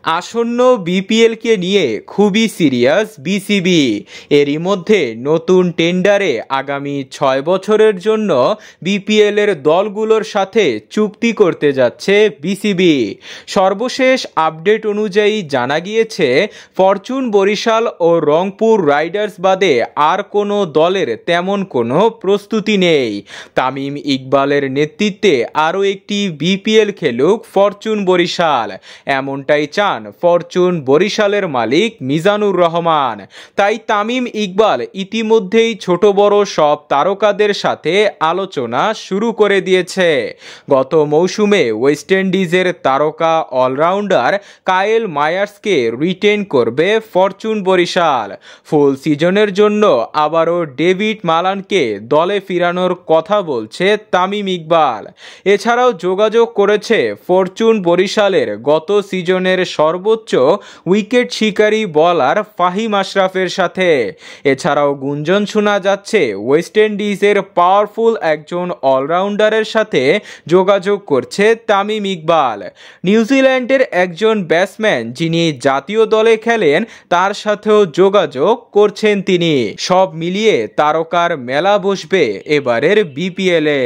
আসন্ন বিপিএলকে নিয়ে খুবই সিরিয়াস বিসিবি। এরই মধ্যে নতুন টেন্ডারে আগামী 6 বছরের জন্য বিপিএলের দলগুলোর সাথে চুক্তি করতে যাচ্ছে বিসিবি। সর্বশেষ আপডেট অনুযায়ী জানা গিয়েছে, ফরচুন বরিশাল ও রংপুর রাইডার্স বাদে আর কোনো দলের তেমন কোনো প্রস্তুতি নেই। তামিম ইকবালের নেতৃত্বে আরও একটি বিপিএল খেলুক ফরচুন বরিশাল, এমনটাই চান ফরচুন বরিশালের মালিক মিজানুর রহমান। তাই তামিম ইকবাল ইতিমধ্যেই ছোট বড় সব তারকাদের সাথে আলোচনা শুরু করে দিয়েছে। গত মৌসুমে ওয়েস্ট ইন্ডিজের তারকা অলরাউন্ডার কায়েল মায়ার্সকে রিটেন করবে ফরচুন বরিশাল। ফুল সিজনের জন্য আবারও ডেভিড মালানকে দলে ফিরানোর কথা বলছে তামিম ইকবাল। এছাড়াও যোগাযোগ করেছে ফরচুন বরিশালের গত সিজনের সর্বোচ্চ উইকেট শিকারী বোলার ফাহিম আশরাফের সাথে। এছাড়াও গুঞ্জন শোনা যাচ্ছে ওয়েস্ট ইন্ডিজের পাওয়ারফুল একজন অলরাউন্ডারের সাথে যোগাযোগ করছে তামিম ইকবাল। নিউজিল্যান্ডের একজন ব্যাটসম্যান যিনি জাতীয় দলে খেলেন, তার সাথেও যোগাযোগ করছেন তিনি। সব মিলিয়ে তারকার মেলা বসবে এবারের বিপিএলে।